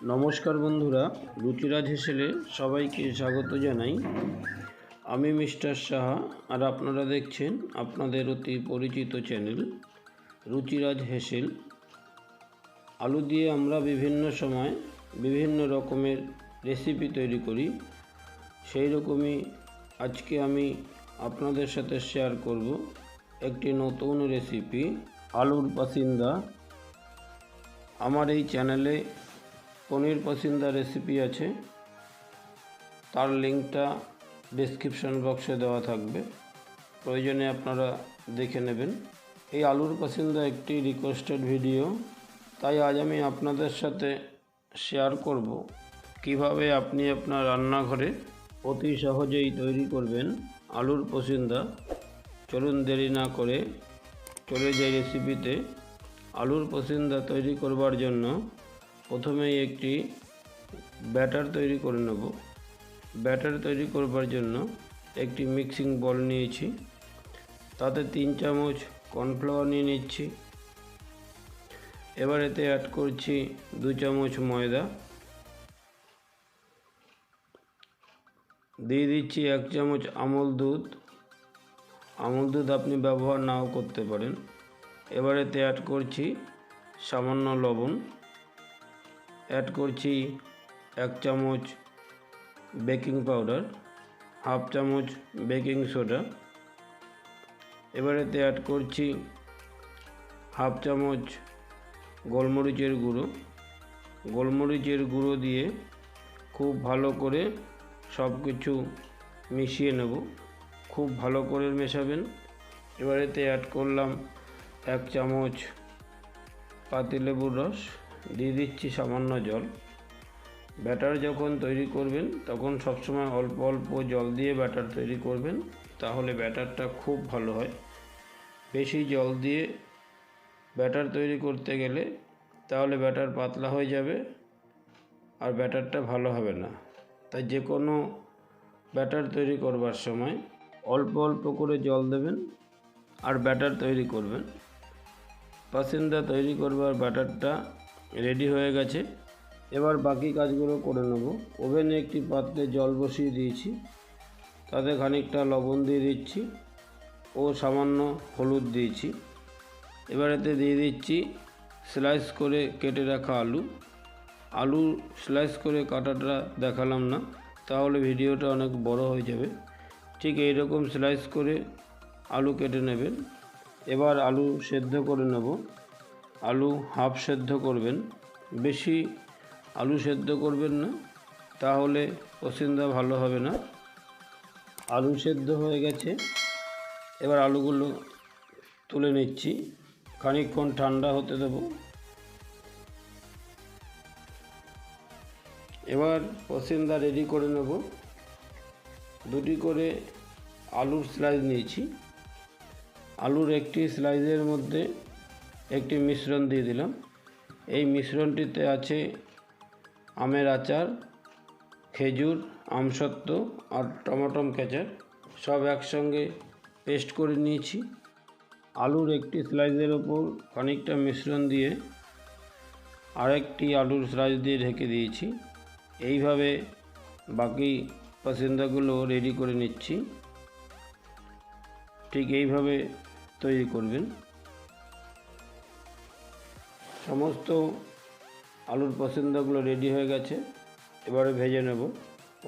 নমস্কার বন্ধুরা, রুচিরাজ হেসেলে সবাইকে স্বাগত জানাই। আমি মিস্টার সাহা, আর আপনারা দেখছেন আপনাদের অতি পরিচিত চ্যানেল রুচিরাজ হেসেল। আলু দিয়ে আমরা বিভিন্ন সময় বিভিন্ন রকমের রেসিপি তৈরি করি। সেই রকমই আজকে আমি আপনাদের সাথে শেয়ার করব একটি নতুন রেসিপি, আলুর পাসিন্দা। আমার এই চ্যানেলে পনির পাসিন্দা রেসিপি আছে, তার লিঙ্কটা ডেসক্রিপশন বক্সে দেওয়া থাকবে, প্রয়োজনে আপনারা দেখে নেবেন। এই আলুর পাসিন্দা একটি রিকোয়েস্টেড ভিডিও, তাই আজ আমি আপনাদের সাথে শেয়ার করব কিভাবে আপনি আপনার রান্নাঘরে অতি সহজেই তৈরি করবেন আলুর পাসিন্দা। চলুন দেরি না করে চলে যাই রেসিপিতে। আলুর পাসিন্দা তৈরি করবার জন্য প্রথমেই একটি ব্যাটার তৈরি করে নেব। ব্যাটার তৈরি করবার জন্য একটি মিক্সিং বল নিয়েছি, তাতে 3 চামচ কর্নফ্লাওয়ার নিয়ে নিচ্ছি। এবার এতে অ্যাড করছি 2 চামচ ময়দা, দিয়ে দিচ্ছি 1 চামচ আমল দুধ। আমল দুধ আপনি ব্যবহার নাও করতে পারেন। এবার এতে অ্যাড করছি সামান্য লবণ, অ্যাড করছি 1 চামচ বেকিং পাউডার, হাফ চামচ বেকিং সোডা। এবার এতে অ্যাড করছি হাফ চামচ গোলমরিচের গুঁড়ো। গোলমরিচের গুঁড়ো দিয়ে খুব ভালো করে সব কিছু মিশিয়ে নেব, খুব ভালো করে মেশাবেন। এবার এতে অ্যাড করলাম 1 চামচ পাতিলেবুর রস, দিয়ে দিচ্ছি সামান্য জল। ব্যাটার যখন তৈরি করবেন তখন সবসময় অল্প অল্প জল দিয়ে ব্যাটার তৈরি করবেন, তাহলে ব্যাটারটা খুব ভালো হয়। বেশি জল দিয়ে ব্যাটার তৈরি করতে গেলে তাহলে ব্যাটার পাতলা হয়ে যাবে আর ব্যাটারটা ভালো হবে না। তাই যে কোনো ব্যাটার তৈরি করবার সময় অল্প অল্প করে জল দেবেন আর ব্যাটার তৈরি করবেন। পাসিন্দা তৈরি করবার ব্যাটারটা রেডি হয়ে গেছে। এবার বাকি কাজগুলো করে নেব। ওভেনে একটি পাত্রে জল বসিয়ে দিয়েছি, তাতে খানিকটা লবণ দিয়ে দিচ্ছি ও সামান্য হলুদ দিয়েছি। এবার এতে দিয়ে দিচ্ছি স্লাইস করে কেটে রাখা আলু। আলু স্লাইস করে কাটাটা দেখালাম না, তাহলে ভিডিওটা অনেক বড় হয়ে যাবে। ঠিক এই রকম স্লাইস করে আলু কেটে নেবেন। এবার আলু সেদ্ধ করে নেব। আলু হাফ সেদ্ধ করবেন, বেশি আলু সেদ্ধ করবেন না, তাহলে পাসিন্দা ভালো হবে না। আলু সেদ্ধ হয়ে গেছে, এবার আলুগুলো তুলে নিচ্ছি, খানিকক্ষণ ঠান্ডা হতে দেব। এবার পাসিন্দা রেডি করে নেব। 2টি করে আলুর স্লাইস নিয়েছি। আলুর একটি স্লাইসের মধ্যে একটি মিশ্রণ দিয়ে দিলাম। এই মিশ্রণটিতে আছে আমের আচার, খেজুর, আমসত্ত্ব আর টমেটো কেচাপ, সব একসঙ্গে পেস্ট করে নিয়েছি। আলুর একটি স্লাইসের ওপর খানিকটা মিশ্রণ দিয়ে আরেকটি আলুর স্লাইস দিয়ে ঢেকে দিয়েছি। এইভাবে বাকি পাসিন্দাগুলো রেডি করে নিচ্ছি। ঠিক এইভাবে তৈরি করবেন। সমস্ত আলুর পাসিন্দাগুলো রেডি হয়ে গেছে, এবারে ভেজে নেব।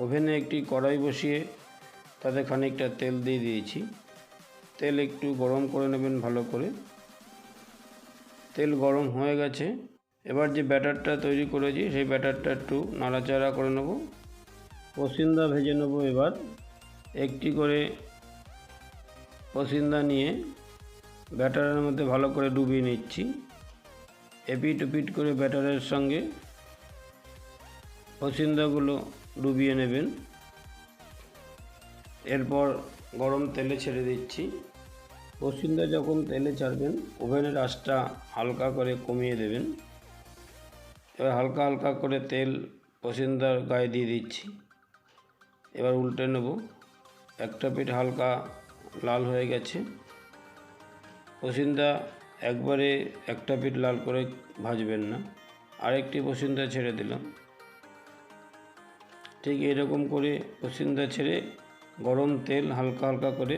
ওভেনে একটি কড়াই বসিয়ে তাতে খানিকটা তেল দিয়ে দিয়েছি। তেল একটু গরম করে নেবেন ভালো করে। তেল গরম হয়ে গেছে, এবার যে ব্যাটারটা তৈরি করেছি সেই ব্যাটারটা একটু নাড়াচাড়া করে নেব। পাসিন্দা ভেজে নেব। এবার একটি করে পাসিন্দা নিয়ে ব্যাটারের মধ্যে ভালো করে ডুবিয়ে নিচ্ছি। এপিট ওপিট করে ব্যাটারের সঙ্গে পাসিন্দাগুলো ডুবিয়ে নেবেন। এরপর গরম তেলে ছেড়ে দিচ্ছি। পাসিন্দা যখন তেলে ছাড়বেন, ওভেনের আঁচটা হালকা করে কমিয়ে দেবেন। এবার হালকা হালকা করে তেল পাসিন্দার গায়ে দিয়ে দিচ্ছি। এবার উল্টে নেব। একটা পিঠ হালকা লাল হয়ে গেছে। পাসিন্দা একবারে একটা পিঠ লাল করে ভাজবেন না, আরেকটি পসিন্দা ছেড়ে দিলাম। ঠিক এরকম করে পসিন্দা ছেড়ে গরম তেল হালকা হালকা করে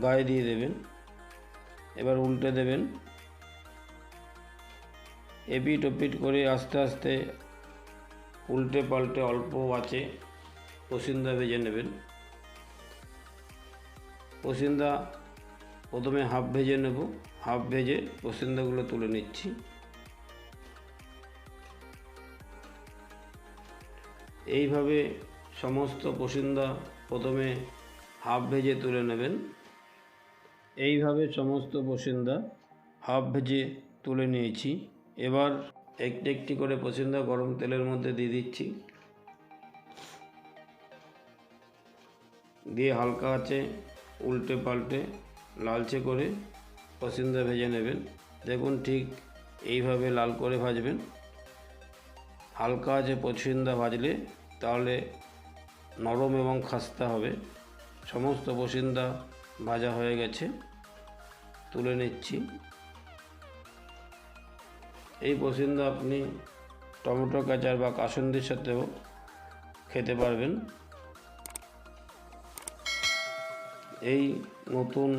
গায়ে দিয়ে দেবেন। এবার উল্টে দেবেন। এপিট ওপিট করে আস্তে আস্তে উল্টে পাল্টে অল্প আঁচে পসিন্দা ভেজে নেবেন। পসিন্দা প্রথমে হাফ ভেজে নেব, হাফ ভেজে পসিন্দাগুলো তুলে নিচ্ছি। এইভাবে সমস্ত পসিন্দা প্রথমে হাফ ভেজে তুলে নেবেন। এইভাবে সমস্ত পসিন্দা হাফ ভেজে তুলে নিয়েছি। এবার একটি একটি করে পসিন্দা গরম তেলের মধ্যে দিয়ে দিচ্ছি। দিয়ে হালকা আঁচে উল্টে পাল্টে লালচে করে পসিন্দা ভেজে নেবেন। দেখুন ঠিক এইভাবে লাল করে ভাজবেন। হালকা আঁচে পসিন্দা ভাজলে তাহলে নরম এবং খাস্তা হবে। সমস্ত পসিন্দা ভাজা হয়ে গেছে, তুলে নিচ্ছি। এই পসিন্দা আপনি টমেটো কাঁচার বা কাসুন্দির সাথেও খেতে পারবেন। এই নতুন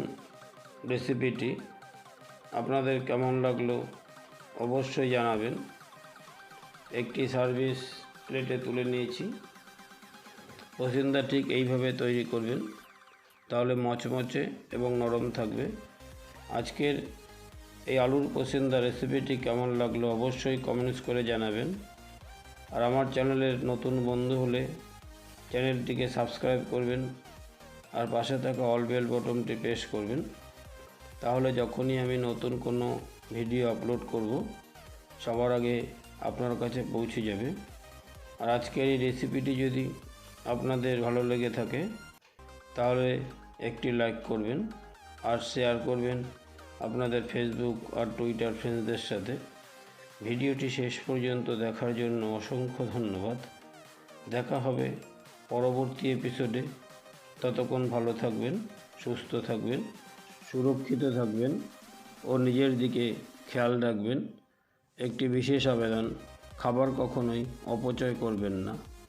রেসিপিটি আপনাদের কেমন লাগলো অবশ্যই জানাবেন। একটি সার্ভিস প্লেটে তুলে নিয়েছি। পসিন্দা ঠিক এইভাবে তৈরি করবেন, তাহলে মচমচে এবং নরম থাকবে। আজকের এই আলুর পসিন্দা রেসিপিটি কেমন লাগলো অবশ্যই কমেন্টস করে জানাবেন। আর আমার চ্যানেলের নতুন বন্ধু হলে চ্যানেলটিকে সাবস্ক্রাইব করবেন আর পাশে থাকা অল বেল বটনটি প্রেস করবেন। তাহলে যখনই আমি নতুন কোনো ভিডিও আপলোড করব সবার আগে আপনার কাছে পৌঁছে যাবে। আর আজকের এই রেসিপিটি যদি আপনাদের ভালো লেগে থাকে তাহলে একটি লাইক করবেন আর শেয়ার করবেন আপনাদের ফেসবুক আর টুইটার ফ্রেন্ডসদের সাথে। ভিডিওটি শেষ পর্যন্ত দেখার জন্য অসংখ্য ধন্যবাদ। দেখা হবে পরবর্তী এপিসোডে। ততক্ষণ ভালো থাকবেন, সুস্থ থাকবেন, সুরক্ষিত থাকবেন ও নিজের দিকে খেয়াল রাখবেন। একটি বিশেষ আবেদন, খাবার কখনোই অপচয় করবেন না।